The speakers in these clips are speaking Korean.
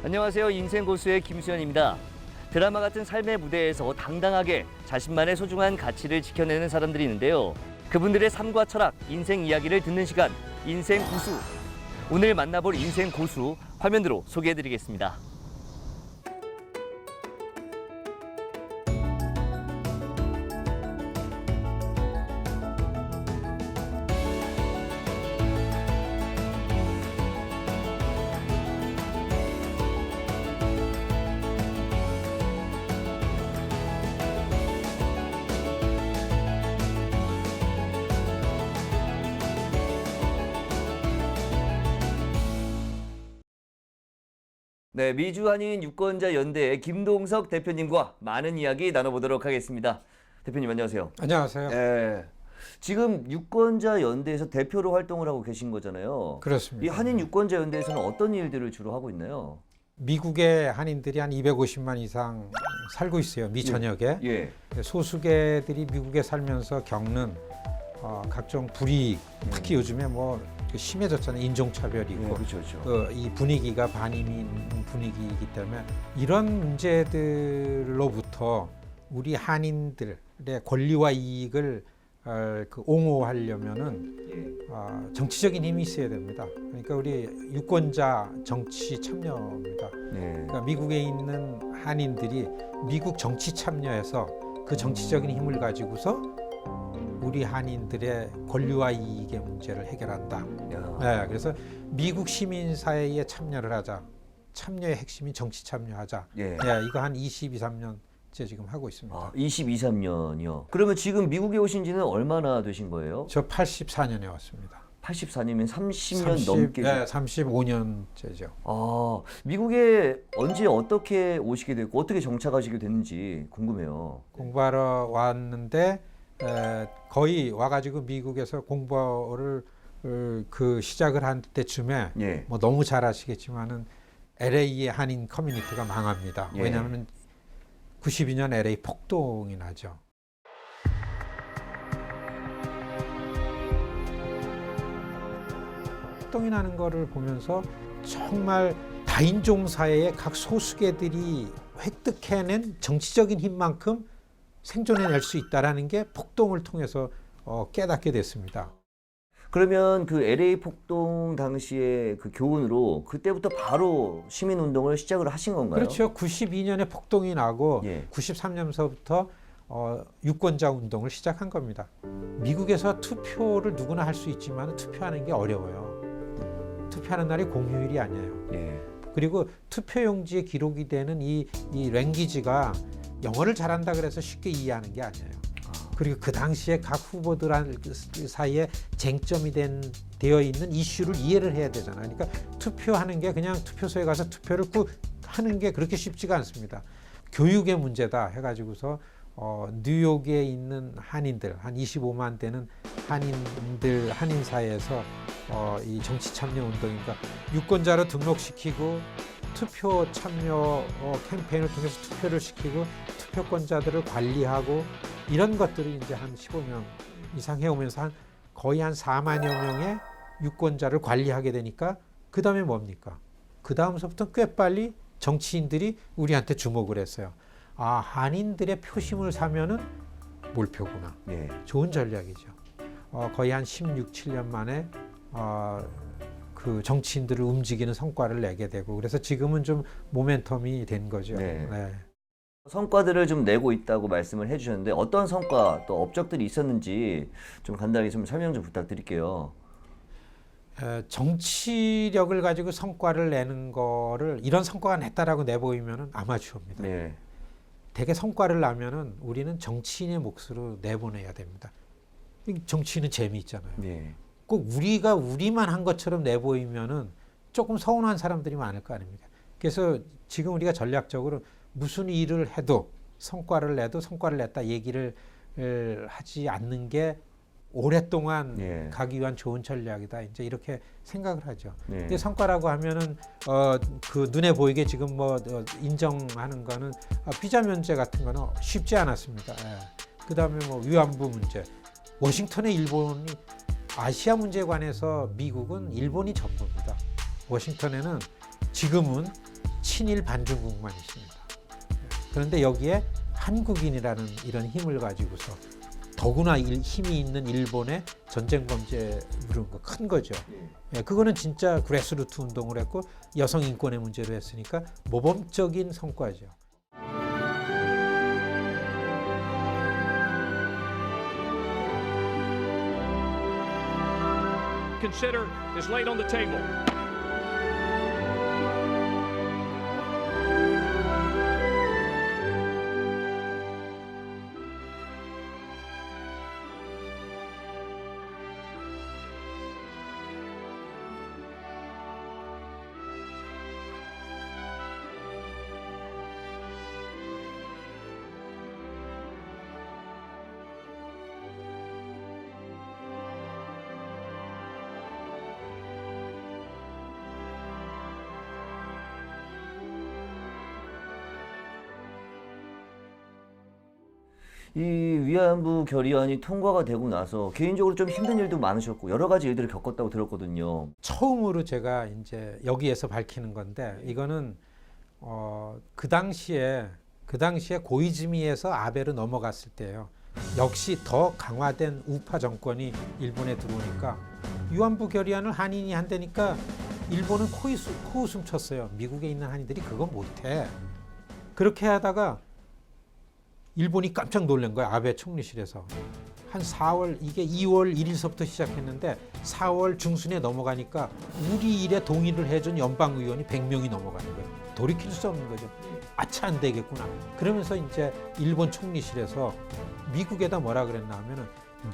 안녕하세요. 인생 고수의 김수현입니다. 드라마 같은 삶의 무대에서 당당하게 자신만의 소중한 가치를 지켜내는 사람들이 있는데요. 그분들의 삶과 철학, 인생 이야기를 듣는 시간, 인생 고수. 오늘 만나볼 인생 고수 화면으로 소개해드리겠습니다. 네, 미주한인 유권자 연대의 김동석 대표님과 많은 이야기 나눠보도록 하겠습니다. 대표님 안녕하세요. 안녕하세요. 네, 지금 유권자 연대에서 대표로 활동을 하고 계신 거잖아요. 그렇습니다. 이 한인 유권자 연대에서는 어떤 일들을 주로 하고 있나요? 미국의 한인들이 한 250만 이상 살고 있어요. 미 전역에. 예. 소수계들이 미국에 살면서 겪는 각종 불이익, 특히 요즘에 뭐 심해졌잖아요. 인종차별이고. 네, 그렇죠, 그렇죠. 이 분위기가 반이민 분위기이기 때문에 이런 문제들로부터 우리 한인들의 권리와 이익을 옹호하려면은 정치적인 힘이 있어야 됩니다. 그러니까 우리 유권자 정치 참여입니다. 네. 그러니까 미국에 있는 한인들이 미국 정치 참여해서 그 정치적인 힘을 가지고서 우리 한인들의 권리와 이익의 문제를 해결한다. 네, 그래서 미국 시민사회에 참여를 하자. 참여의 핵심이 정치 참여하자. 예. 네, 이거 한 22, 23년째 지금 하고 있습니다. 22, 23년이요. 그러면 지금 미국에 오신 지는 얼마나 되신 거예요? 저 84년에 왔습니다. 84년이면 30년 넘게. 네, 35년째죠. 미국에 언제 어떻게 오시게 됐고 어떻게 정착하시게 됐는지 궁금해요. 공부하러 왔는데 거의 와가지고 미국에서 공부를 시작을 한 때쯤에 예. 뭐 너무 잘 아시겠지만은 LA의 한인 커뮤니티가 망합니다. 예. 왜냐하면 92년 LA 폭동이 나죠. 폭동이 나는 거를 보면서 정말 다인종 사회의 각 소수계들이 획득해낸 정치적인 힘만큼 생존해낼 수 있다는 게 폭동을 통해서 깨닫게 됐습니다. 그러면 그 LA 폭동 당시에 그 교훈으로 그때부터 바로 시민운동을 시작을 하신 건가요? 그렇죠. 92년에 폭동이 나고 예. 93년서부터 유권자 운동을 시작한 겁니다. 미국에서 투표를 누구나 할 수 있지만 투표하는 게 어려워요. 투표하는 날이 공휴일이 아니에요. 예. 그리고 투표용지에 기록이 되는 이 랭귀지가 영어를 잘한다 그래서 쉽게 이해하는 게 아니에요. 그리고 그 당시에 각 후보들 사이에 쟁점이 되어 있는 이슈를 이해를 해야 되잖아요. 그러니까 투표하는 게 그냥 투표소에 가서 투표를 하는 게 그렇게 쉽지가 않습니다. 교육의 문제다 해가지고서 뉴욕에 있는 한인들 한 25만 되는 한인 사회에서 이 정치 참여 운동이니까 유권자로 등록시키고 투표 참여 캠페인을 통해서 투표를 시키고 투표권자들을 관리하고 이런 것들이 이제 한 15년 이상 해오면서 거의 한 4만여 명의 유권자를 관리하게 되니까 그 다음에 뭡니까? 그 다음서부터 꽤 빨리 정치인들이 우리한테 주목을 했어요. 한인들의 표심을 사면은 몰표구나. 예. 좋은 전략이죠. 거의 한 16, 17년 만에 그 정치인들을 움직이는 성과를 내게 되고 그래서 지금은 좀 모멘텀이 된 거죠. 네. 네. 성과들을 좀 내고 있다고 말씀을 해주셨는데 어떤 성과 또 업적들이 있었는지 좀 간단하게 좀 설명 좀 부탁드릴게요. 정치력을 가지고 성과를 내는 거를 이런 성과가 냈다라고 내보이면은 아마추어입니다. 네. 대개 성과를 나면은 우리는 정치인의 몫으로 내보내야 됩니다. 정치인은 재미있잖아요. 네. 꼭 우리가 우리만 한 것처럼 내보이면은 조금 서운한 사람들이 많을 거 아닙니까? 그래서 지금 우리가 전략적으로 무슨 일을 해도 성과를 내도 성과를 냈다 얘기를 하지 않는 게 오랫동안 예. 가기 위한 좋은 전략이다. 이제 이렇게 생각을 하죠. 네. 근데 성과라고 하면은 그 눈에 보이게 지금 뭐 인정하는 거는 비자 면제 같은 거는 쉽지 않았습니다. 예. 그다음에 뭐 위안부 문제, 워싱턴의 일본이 아시아 문제에 관해서 미국은 일본이 전부입니다. 워싱턴에는 지금은 친일 반중국만 있습니다. 그런데 여기에 한국인이라는 이런 힘을 가지고서 더구나 힘이 있는 일본의 전쟁 범죄 물은 거 큰 거죠. 예, 그거는 진짜 그래스루트 운동을 했고 여성 인권의 문제로 했으니까 모범적인 성과죠. Consider is laid on the table. 이 위안부 결의안이 통과가 되고 나서 개인적으로 좀 힘든 일도 많으셨고 여러 가지 일들을 겪었다고 들었거든요. 처음으로 제가 이제 여기에서 밝히는 건데 이거는 그 당시에 고이즈미에서 아베로 넘어갔을 때예요. 역시 더 강화된 우파 정권이 일본에 들어오니까 위안부 결의안을 한인이 한다니까 일본은 코웃음 쳤어요. 미국에 있는 한인들이 그거 못해. 그렇게 하다가 일본이 깜짝 놀란 거예요. 아베 총리실에서. 한 4월, 이게 2월 1일서부터 시작했는데 4월 중순에 넘어가니까 우리 일에 동의를 해준 연방의원이 100명이 넘어가는 거예요. 돌이킬 수 없는 거죠. 아차, 안 되겠구나. 그러면서 이제 일본 총리실에서 미국에다 뭐라 그랬나 하면은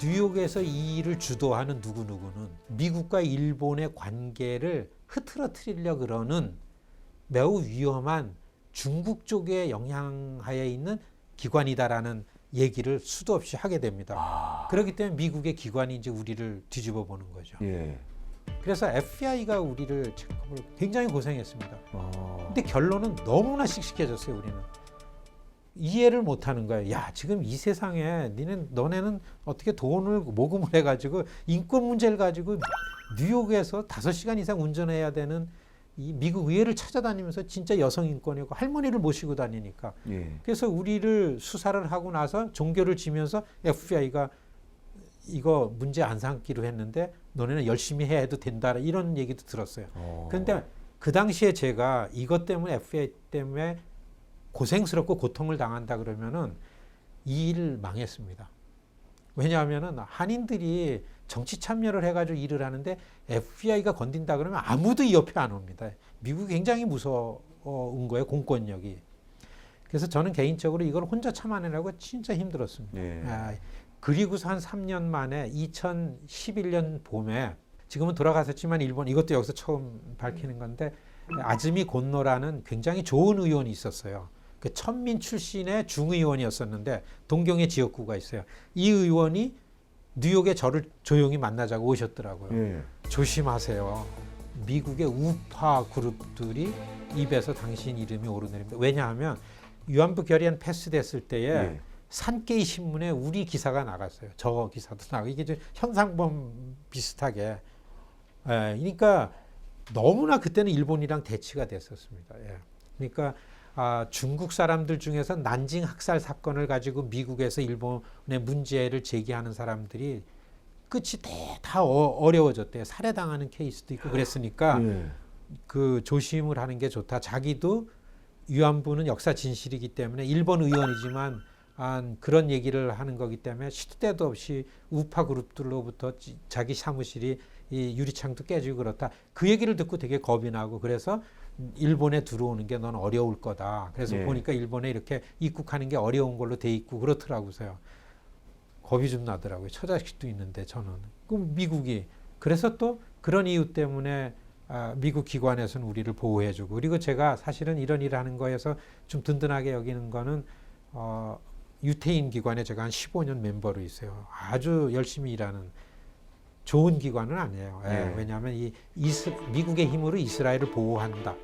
뉴욕에서 이 일을 주도하는 누구누구는 미국과 일본의 관계를 흐트러뜨리려 그러는 매우 위험한 중국 쪽의 영향하에 있는 기관이다라는 얘기를 수도 없이 하게 됩니다. 그렇기 때문에 미국의 기관이 이제 우리를 뒤집어 보는 거죠. 예. 그래서 FBI가 우리를 체크업을 굉장히 고생했습니다. 근데 결론은 너무나 씩씩해졌어요. 우리는 이해를 못하는 거예요. 야, 지금 이 세상에 너네는 어떻게 돈을 모금을 해가지고 인권 문제를 가지고 뉴욕에서 5시간 이상 운전해야 되는 이 미국 의회를 찾아다니면서 진짜 여성 인권이고 할머니를 모시고 다니니까. 예. 그래서 우리를 수사를 하고 나서 종교를 지면서 FBI가 이거 문제 안 삼기로 했는데 너네는 열심히 해야 해도 된다 이런 얘기도 들었어요. 그런데 그 당시에 제가 이것 때문에 FBI 때문에 고생스럽고 고통을 당한다 그러면은 이 일 망했습니다. 왜냐하면은 한인들이 정치 참여를 해가지고 일을 하는데 FBI가 건든다 그러면 아무도 이 옆에 안 옵니다. 미국이 굉장히 무서운 거예요, 공권력이. 그래서 저는 개인적으로 이걸 혼자 참아내라고 진짜 힘들었습니다. 예. 그리고서 한 3년 만에 2011년 봄에 지금은 돌아가셨지만 일본 이것도 여기서 처음 밝히는 건데 아즈미 곤노라는 굉장히 좋은 의원이 있었어요. 그 천민 출신의 중의원이었었는데 동경의 지역구가 있어요. 이 의원이 뉴욕에 저를 조용히 만나자고 오셨더라고요. 예. 조심하세요. 미국의 우파 그룹들이 입에서 당신 이름이 오르내립니다. 왜냐하면 위안부 결의안 패스됐을 때에 예. 산케이 신문에 우리 기사가 나갔어요. 저 기사도 나가고 이게 좀 현상범 비슷하게. 그러니까 너무나 그때는 일본이랑 대치가 됐었습니다. 그러니까 중국 사람들 중에서 난징 학살 사건을 가지고 미국에서 일본의 문제를 제기하는 사람들이 끝이 다 어려워졌대요. 살해당하는 케이스도 있고 그랬으니까 그 조심을 하는 게 좋다. 자기도 위안부는 역사 진실이기 때문에 일본 의원이지만 그런 얘기를 하는 거기 때문에 시도 때도 없이 우파 그룹들로부터 자기 사무실이 이 유리창도 깨지고 그렇다. 그 얘기를 듣고 되게 겁이 나고 그래서 일본에 들어오는 게 넌 어려울 거다. 그래서 보니까 일본에 이렇게 입국하는 게 어려운 걸로 돼 있고 그렇더라고요. 겁이 좀 나더라고요. 처자식도 있는데 저는. 그럼 미국이. 그래서 또 그런 이유 때문에 미국 기관에서는 우리를 보호해주고 그리고 제가 사실은 이런 일을 하는 거에서 좀 든든하게 여기는 거는 유태인 기관에 제가 한 15년 멤버로 있어요. 아주 열심히 일하는 좋은 기관은 아니에요. 왜냐하면 미국의 힘으로 이스라엘을 보호한다.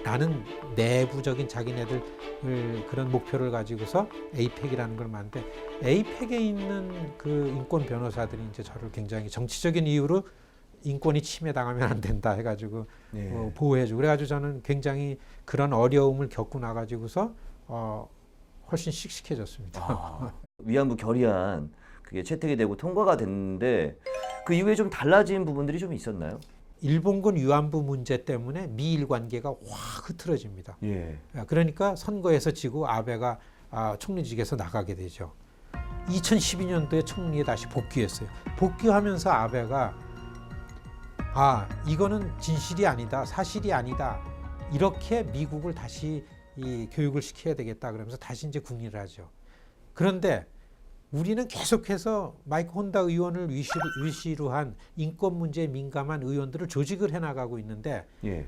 라는 내부적인 자기네들 그런 목표를 가지고서 에이펙이라는 걸 만드는데 에이펙에 있는 그 인권 변호사들이 이제 저를 굉장히 정치적인 이유로 인권이 침해당하면 안 된다 해가지고 네. 보호해주고 그래가지고 저는 굉장히 그런 어려움을 겪고 나가지고서 훨씬 씩씩해졌습니다. 위안부 결의안 그게 채택이 되고 통과가 됐는데 그 이후에 좀 달라진 부분들이 좀 있었나요? 일본군 위안부 문제 때문에 미일 관계가 확 흐트러집니다. 예. 그러니까 선거에서 지고 아베가 총리직에서 나가게 되죠. 2012년도에 총리에 다시 복귀했어요. 복귀하면서 아베가 이거는 진실이 아니다, 사실이 아니다. 이렇게 미국을 다시 이 교육을 시켜야 되겠다 그러면서 다시 이제 국리를 하죠. 그런데 우리는 계속해서 마이크 혼다 의원을 위시로 한 인권 문제에 민감한 의원들을 조직을 해나가고 있는데 예.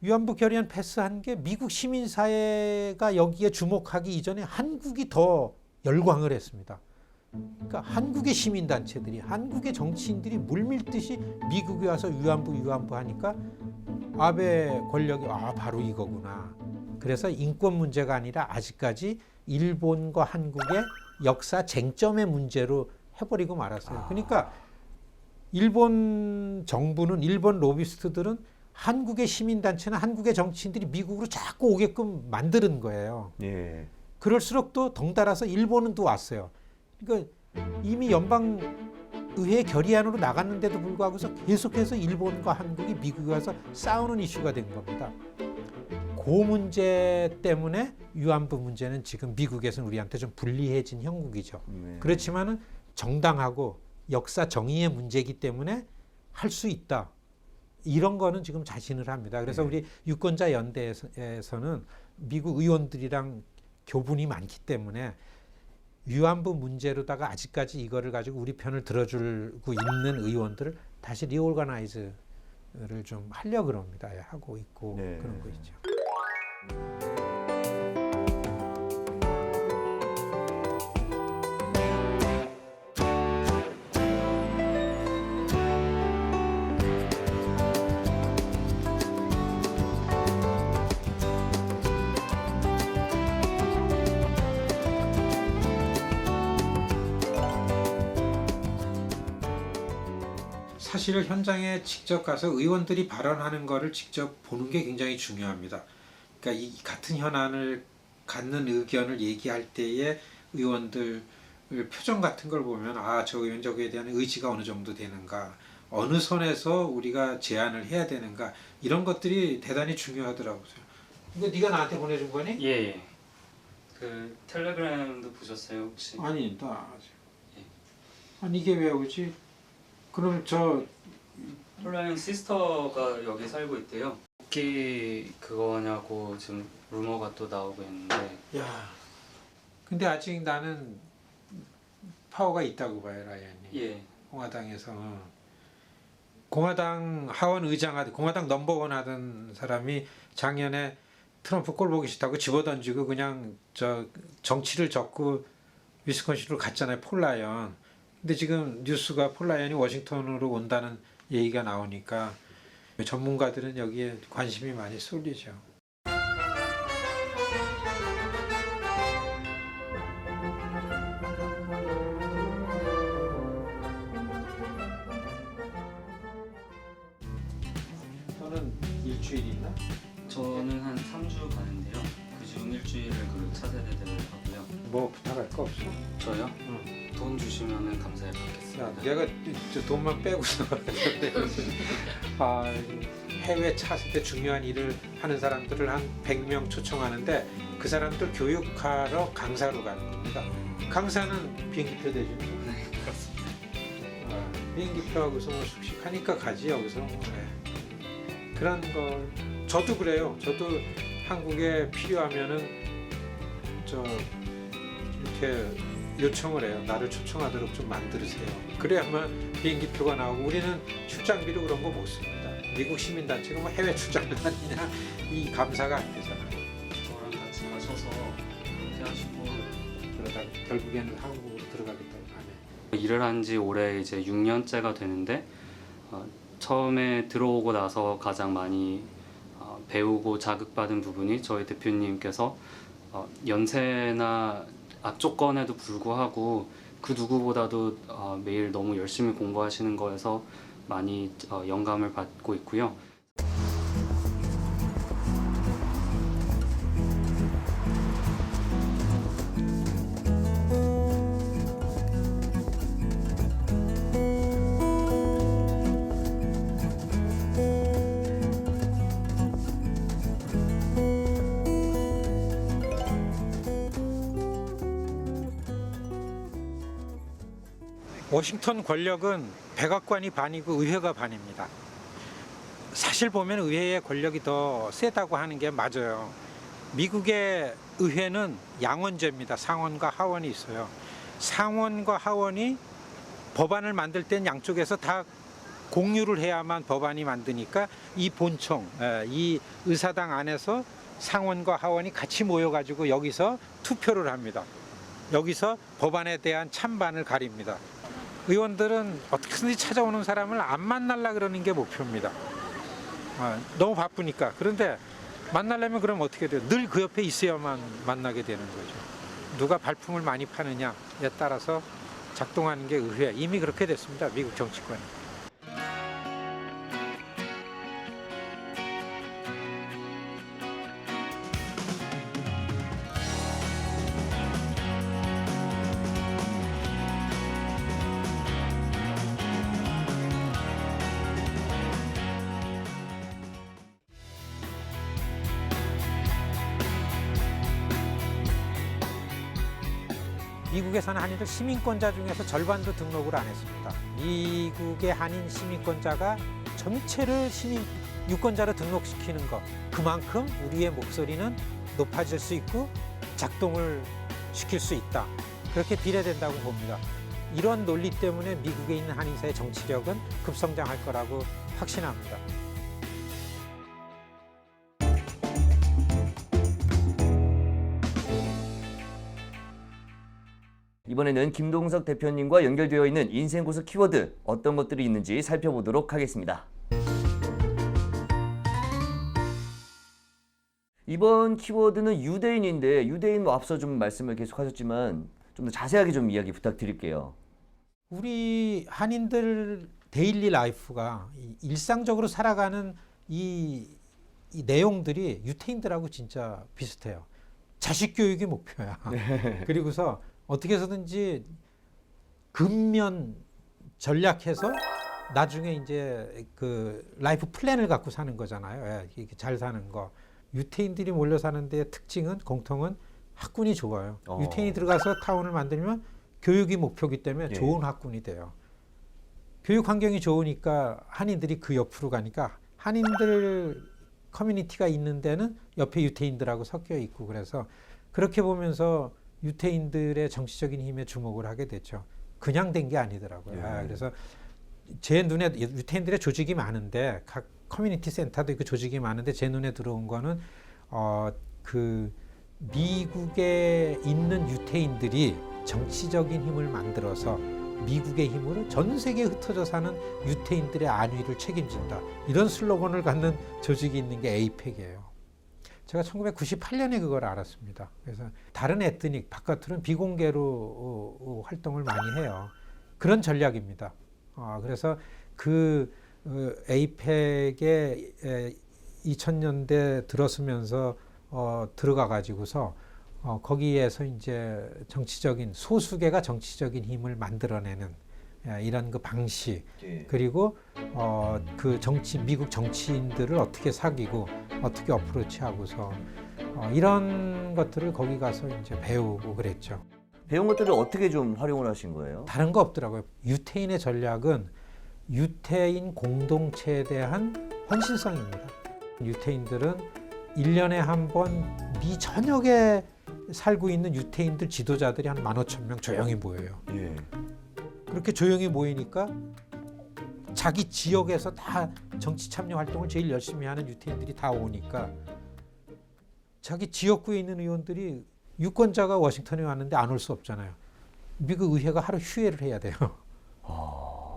위안부 결의안 패스한 게 미국 시민사회가 여기에 주목하기 이전에 한국이 더 열광을 했습니다. 그러니까 한국의 시민단체들이 한국의 정치인들이 물밀듯이 미국에 와서 위안부 하니까 아베 권력이 바로 이거구나. 그래서 인권 문제가 아니라 아직까지 일본과 한국의 역사 쟁점의 문제로 해버리고 말았어요. 그러니까 일본 정부는 일본 로비스트들은 한국의 시민단체나 한국의 정치인들이 미국으로 자꾸 오게끔 만드는 거예요. 예. 그럴수록 또 덩달아서 일본은 또 왔어요. 그러니까 이미 연방의회 결의안으로 나갔는데도 불구하고서 계속해서 일본과 한국이 미국에 와서 싸우는 이슈가 된 겁니다. 그 문제 때문에 위안부 문제는 지금 미국에서는 우리한테 좀 불리해진 형국이죠. 네. 그렇지만은 정당하고 역사 정의의 문제이기 때문에 할 수 있다. 이런 거는 지금 자신을 합니다. 그래서 우리 유권자 연대에서는 미국 의원들이랑 교분이 많기 때문에 위안부 문제로다가 아직까지 이거를 가지고 우리 편을 들어주고 있는 의원들을 다시 리오가나이즈를 좀 하려고 그럽니다. 하고 있고 네. 그런 거 있죠. 사실 현장에 직접 가서 의원들이 발언하는 거를 직접 보는 게 굉장히 중요합니다. 그러니까 이 같은 현안을 갖는 의견을 얘기할 때에 의원들 표정 같은 걸 보면 저 의원 저거에 대한 의지가 어느 정도 되는가, 어느 선에서 우리가 제안을 해야 되는가, 이런 것들이 대단히 중요하더라고요. 이거 네가 나한테 보내준 거니? 예. 그 텔레그램도 보셨어요 혹시? 아니, 나 아직. 예. 아니 이게 왜 오지? 그럼 저 폴라인 시스터가 여기 살고 있대요. 복귀 그거냐고 지금 루머가 또 나오고 있는데. 야, 근데 아직 나는 파워가 있다고 봐요, 라이언이. 예. 공화당에서 공화당 하원 의장 공화당 넘버원 하던 사람이 작년에 트럼프 꼴 보기 싫다고 집어던지고 그냥 정치를 접고 위스콘신으로 갔잖아요, 폴 라이언. 근데 지금 뉴스가 폴 라이언이 워싱턴으로 온다는 얘기가 나오니까 전문가들은 여기에 관심이 많이 쏠리죠. 너는 일주일 있나? 저는 한 3주 가는데요. 그중 일주일을 그 차세대들을 하고요. 뭐 부탁할 거 없어? 저요? 응. 돈 주시면은 감사히 야, 받겠습니다. 내가 저 돈만 빼고서 해외 차세대 중요한 일을 하는 사람들을 한 100명 초청하는데 그 사람들 교육하러 강사로 가는 겁니다. 강사는 비행기표 대주는 거예요. 네, 그렇습니다. 비행기표하고서 뭐 숙식하니까 가지 여기서 뭐. 네. 그런 걸 저도 그래요. 저도 한국에 필요하면은 이렇게 요청을 해요. 나를 초청하도록 좀 만들으세요. 그래야만 비행기표가 나오고 우리는 출장비로 그런 거 못 씁니다. 미국 시민단체가 뭐 해외 출장을 다니냐 이 감사가 안 되잖아요. 저랑 같이 가셔서 그렇게 하시고 그러다 결국에는 한국으로 들어가겠다고 하네. 일을 한 지 올해 이제 6년째가 되는데 처음에 들어오고 나서 가장 많이 배우고 자극받은 부분이 저희 대표님께서 연세나 앞조건에도 불구하고 그 누구보다도 매일 너무 열심히 공부하시는 거에서 많이 영감을 받고 있고요. 워싱턴 권력은 백악관이 반이고 의회가 반입니다. 사실 보면 의회의 권력이 더 세다고 하는 게 맞아요. 미국의 의회는 양원제입니다. 상원과 하원이 있어요. 상원과 하원이 법안을 만들 땐 양쪽에서 다 공유를 해야만 법안이 만드니까 이 본청, 이 의사당 안에서 상원과 하원이 같이 모여가지고 여기서 투표를 합니다. 여기서 법안에 대한 찬반을 가립니다. 의원들은 어떻게든지 찾아오는 사람을 안 만나려 그러는 게 목표입니다. 너무 바쁘니까. 그런데 만나려면 그럼 어떻게 돼요? 늘 그 옆에 있어야만 만나게 되는 거죠. 누가 발품을 많이 파느냐에 따라서 작동하는 게 의회. 이미 그렇게 됐습니다. 미국 정치권이. 미국에서는 한인들 시민권자 중에서 절반도 등록을 안 했습니다. 미국의 한인 시민권자가 전체를 시민 유권자로 등록시키는 것, 그만큼 우리의 목소리는 높아질 수 있고 작동을 시킬 수 있다. 그렇게 비례된다고 봅니다. 이런 논리 때문에 미국에 있는 한인사의 정치력은 급성장할 거라고 확신합니다. 이번에는 김동석 대표님과 연결되어 있는 인생고수 키워드 어떤 것들이 있는지 살펴보도록 하겠습니다. 이번 키워드는 유대인인데 유대인 앞서 좀 말씀을 계속하셨지만 좀 더 자세하게 좀 이야기 부탁드릴게요. 우리 한인들 데일리 라이프가 일상적으로 살아가는 이 내용들이 유태인들하고 진짜 비슷해요. 자식 교육이 목표야. 네. 그리고서 어떻게 해서든지 근면 전략해서 나중에 이제 그 라이프 플랜을 갖고 사는 거잖아요. 이렇게 잘 사는 거. 유태인들이 몰려 사는 데의 특징은 공통은 학군이 좋아요. 유태인이 들어가서 타운을 만들면 교육이 목표이기 때문에 좋은 학군이 돼요. 교육 환경이 좋으니까 한인들이 그 옆으로 가니까 한인들 커뮤니티가 있는 데는 옆에 유태인들하고 섞여 있고 그래서 그렇게 보면서 유태인들의 정치적인 힘에 주목을 하게 됐죠. 그냥 된 게 아니더라고요. 그래서 제 눈에 유태인들의 조직이 많은데 각 커뮤니티 센터도 있고 조직이 많은데 제 눈에 들어온 거는 그 미국에 있는 유태인들이 정치적인 힘을 만들어서 미국의 힘으로 전 세계에 흩어져 사는 유태인들의 안위를 책임진다. 이런 슬로건을 갖는 조직이 있는 게 에이펙이에요. 제가 1998년에 그걸 알았습니다. 그래서 다른 에트닉 바깥으로는 비공개로 활동을 많이 해요. 그런 전략입니다. 그래서 그 에이펙에 2000년대 들어서면서 들어가 가지고서 거기에서 이제 정치적인 소수계가 정치적인 힘을 만들어내는 이런 그 방식 그리고 그 미국 정치인들을 어떻게 사귀고 어떻게 어프로치하고서 이런 것들을 거기 가서 이제 배우고 그랬죠. 배운 것들을 어떻게 좀 활용을 하신 거예요? 다른 거 없더라고요. 유태인의 전략은 유태인 공동체에 대한 헌신성입니다. 유태인들은 1년에 한 번 미 전역에 살고 있는 유태인들 지도자들이 한 15,000명 조용히 모여요. 그렇게 조용히 모이니까 자기 지역에서 다 정치 참여 활동을 제일 열심히 하는 유태인들이 다 오니까 자기 지역구에 있는 의원들이 유권자가 워싱턴에 왔는데 안 올 수 없잖아요. 미국 의회가 하루 휴회를 해야 돼요.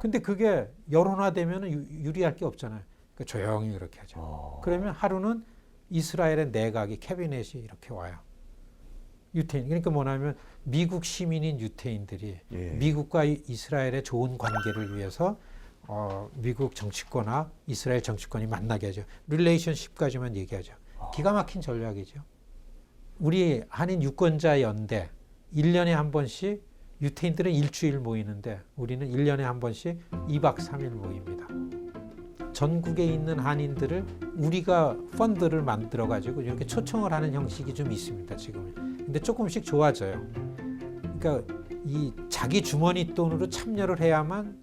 근데 그게 여론화되면 유리할 게 없잖아요. 그러니까 조용히 그렇게 하죠. 그러면 하루는 이스라엘의 내각이 캐비넷이 이렇게 와요. 유태인. 그러니까 뭐냐면 미국 시민인 유태인들이 미국과 이스라엘의 좋은 관계를 위해서 미국 정치권과 이스라엘 정치권이 만나게 하죠. 릴레이션십까지만 얘기하죠. 기가 막힌 전략이죠. 우리 한인 유권자 연대 1년에 한 번씩 유태인들은 일주일 모이는데 우리는 1년에 한 번씩 2박 3일 모입니다. 전국에 있는 한인들을 우리가 펀드를 만들어 가지고 이렇게 초청을 하는 형식이 좀 있습니다. 지금. 근데 조금씩 좋아져요. 그러니까 이 자기 주머니 돈으로 참여를 해야만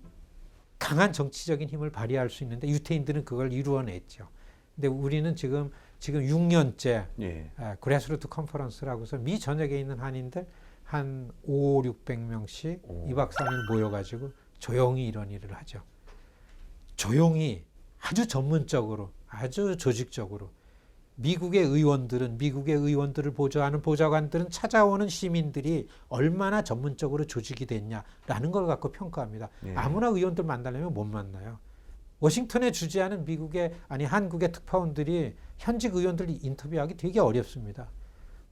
강한 정치적인 힘을 발휘할 수 있는데 유태인들은 그걸 이루어냈죠. 근데 우리는 지금 6년째 그래스루트 컨퍼런스를 하고서 미 전역에 있는 한인들 한 500~600명씩 2박 3일 모여가지고 조용히 이런 일을 하죠. 조용히 아주 전문적으로 아주 조직적으로 미국의 의원들을 보좌하는 보좌관들은 찾아오는 시민들이 얼마나 전문적으로 조직이 됐냐라는 걸 갖고 평가합니다. 아무나 의원들 만나려면 못 만나요. 워싱턴에 주재하는 한국의 특파원들이 현직 의원들 인터뷰하기 되게 어렵습니다.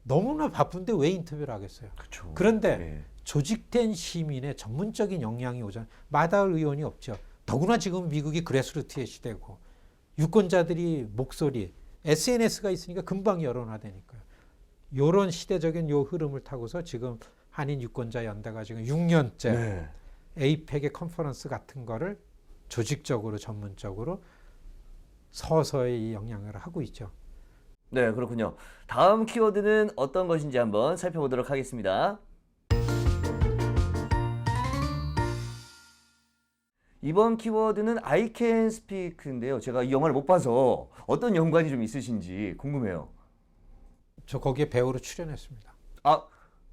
너무나 바쁜데 왜 인터뷰를 하겠어요? 그쵸. 그런데 조직된 시민의 전문적인 역량이 오잖아요. 마다할 의원이 없죠. 더구나 지금 미국이 그래스루트의 시대고 유권자들이 목소리, SNS가 있으니까 금방 여론화되니까요. 이런 시대적인 요 흐름을 타고서 지금 한인 유권자 연대가 지금 6년째 에이펙의 컨퍼런스 같은 거를 조직적으로 전문적으로 서서히 영향을 하고 있죠. 네, 그렇군요. 다음 키워드는 어떤 것인지 한번 살펴보도록 하겠습니다. 이번 키워드는 I can speak인데요. 제가 이 영화를 못 봐서 어떤 연관이 좀 있으신지 궁금해요. 저 거기에 배우로 출연했습니다. 아,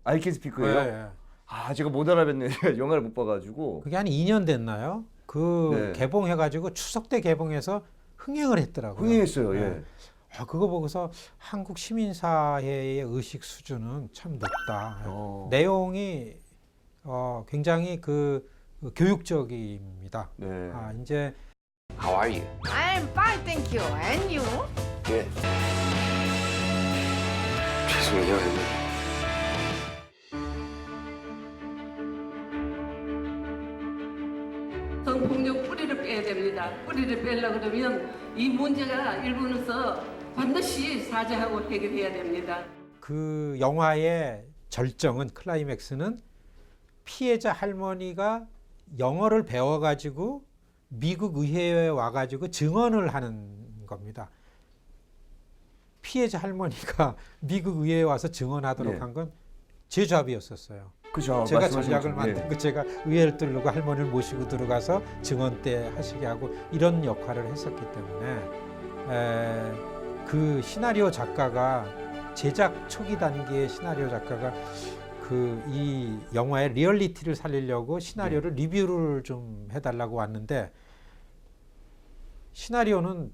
I can speak예요? 네. 아, 제가 못 알아뵀네요. 영화를 못 봐가지고. 그게 한 2년 됐나요? 개봉해가지고 추석 때 개봉해서 흥행을 했더라고요. 흥행했어요. 예. 그거 보고서 한국 시민사회의 의식 수준은 참 높다. 내용이 굉장히 교육적입니다. 네. 이제 How are you? I'm fine, thank you. And you? Good. 죄송해요, 할머니. 성폭력 뿌리를 빼야 됩니다. 뿌리를 빼려고 그러면 이 문제가 일본에서 반드시 사죄하고 해결해야 됩니다. 그 영화의 절정은 클라이맥스는 피해자 할머니가 영어를 배워가지고 미국 의회에 와가지고 증언을 하는 겁니다. 피해자 할머니가 미국 의회에 와서 증언하도록 한 건 제 잡이었었어요. 그죠. 제가 전략을 만들고 제가 의회를 뚫고 할머니를 모시고 들어가서 증언 때 하시게 하고 이런 역할을 했었기 때문에 그 시나리오 작가가 제작 초기 단계의 시나리오 작가가 이 영화의 리얼리티를 살리려고 시나리오를 리뷰를 좀 해달라고 왔는데 시나리오는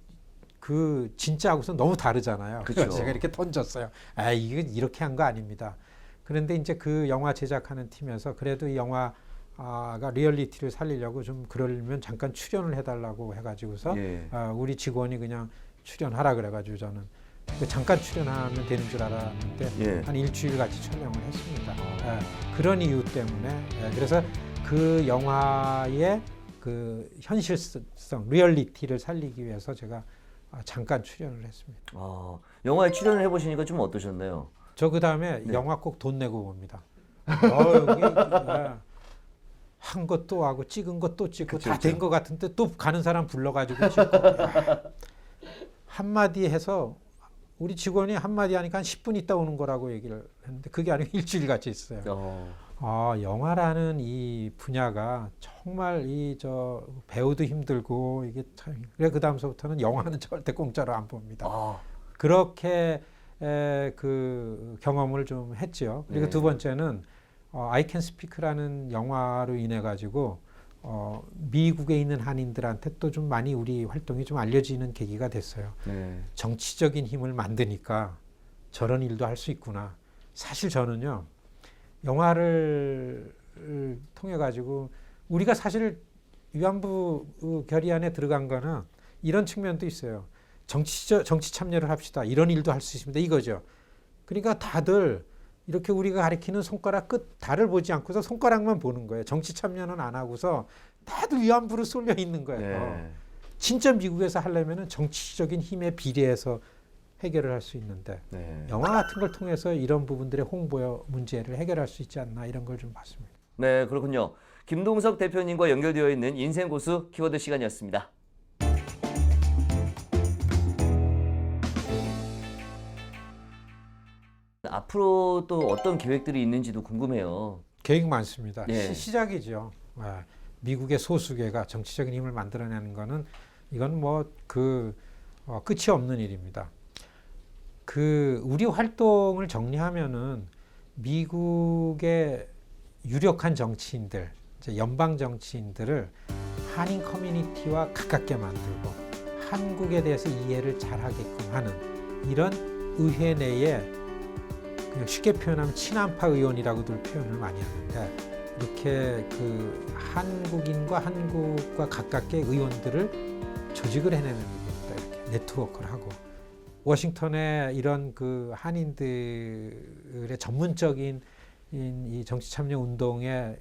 진짜하고서 너무 다르잖아요. 그래서 제가 이렇게 던졌어요. 이건 이렇게 한 거 아닙니다. 그런데 이제 그 영화 제작하는 팀에서 그래도 이 영화가 리얼리티를 살리려고 좀 그러려면 잠깐 출연을 해달라고 해가지고서 우리 직원이 그냥 출연하라 그래가지고 저는 잠깐 출연하면 되는 줄 알았는데 한 일주일 같이 촬영을 했습니다. 그런 이유 때문에 그래서 그 영화의 그 현실성, 리얼리티를 살리기 위해서 제가 잠깐 출연을 했습니다. 영화에 출연을 해보시니까 좀 어떠셨나요? 저 그 다음에 영화 꼭 돈 내고 봅니다. 한 것 또 하고 찍은 것 또 찍고 다 된 것 같은데 또 가는 사람 불러가지고 찍고 한마디 해서 우리 직원이 한마디 하니까 한 10분 있다 오는 거라고 얘기를 했는데 그게 아니고 일주일 같이 있어요. 영화라는 이 분야가 정말 배우도 힘들고 이게 참 그래 그 다음서부터는 영화는 절대 공짜로 안 봅니다. 그렇게 그 경험을 좀 했죠. 그리고 두 번째는 I Can Speak라는 영화로 인해 가지고 미국에 있는 한인들한테 또 좀 많이 우리 활동이 좀 알려지는 계기가 됐어요. 정치적인 힘을 만드니까 저런 일도 할 수 있구나. 사실 저는요 영화를 통해 가지고 우리가 사실 위안부 결의안에 들어간 거는 이런 측면도 있어요. 정치 참여를 합시다. 이런 일도 할 수 있습니다. 이거죠. 그러니까 다들 이렇게 우리가 가리키는 손가락 끝 달을 보지 않고서 손가락만 보는 거예요. 정치 참여는 안 하고서 다들 위안부로 쏠려 있는 거예요. 네. 진짜 미국에서 하려면은 정치적인 힘에 비례해서 해결을 할 수 있는데 네. 영화 같은 걸 통해서 이런 부분들의 홍보 문제를 해결할 수 있지 않나 이런 걸 좀 봤습니다. 네, 그렇군요. 김동석 대표님과 연결되어 있는 인생 고수 키워드 시간이었습니다. 앞으로 또 어떤 계획들이 있는지도 궁금해요. 계획 많습니다. 예. 시작이죠. 미국의 소수계가 정치적인 힘을 만들어내는 거는 이건 뭐 끝이 없는 일입니다. 우리 활동을 정리하면은 미국의 유력한 정치인들, 이제 연방 정치인들을 한인 커뮤니티와 가깝게 만들고 한국에 대해서 이해를 잘하게끔 하는 이런 의회 내에 그냥 쉽게 표현하면 친한파 의원이라고들 표현을 많이 하는데 이렇게 한국인과 한국과 가깝게 의원들을 조직을 해내는 일입니다. 이렇게 네트워크를 하고 워싱턴에 이런 한인들의 전문적인 이 정치 참여 운동의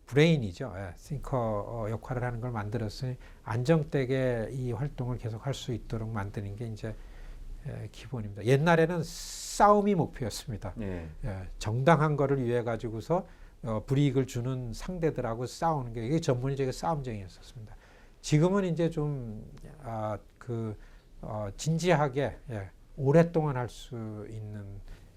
브레인이죠. 싱커 역할을 하는 걸 만들었으니 안정되게 이 활동을 계속할 수 있도록 만드는 게 이제 기본입니다. 옛날에는 싸움이 목표였습니다. 네. 정당한 거를 위해 가지고서 불이익을 주는 상대들하고 싸우는 게 이게 전문적인 싸움쟁이였었습니다. 지금은 이제 좀 진지하게 오랫동안 할 수 있는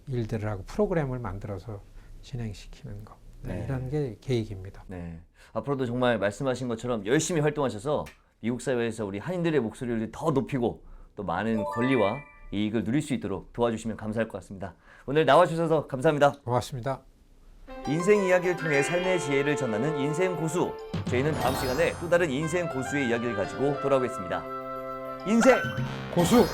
일들을 하고 프로그램을 만들어서 진행시키는 거 이런 게 계획입니다. 네. 앞으로도 정말 말씀하신 것처럼 열심히 활동하셔서 미국 사회에서 우리 한인들의 목소리를 더 높이고 또 많은 권리와 이익을 누릴 수 있도록 도와주시면 감사할 것 같습니다. 오늘 나와주셔서 감사합니다. 고맙습니다. 인생 이야기를 통해 삶의 지혜를 전하는 인생 고수. 저희는 다음 시간에 또 다른 인생 고수의 이야기를 가지고 돌아오겠습니다. 인생 고수!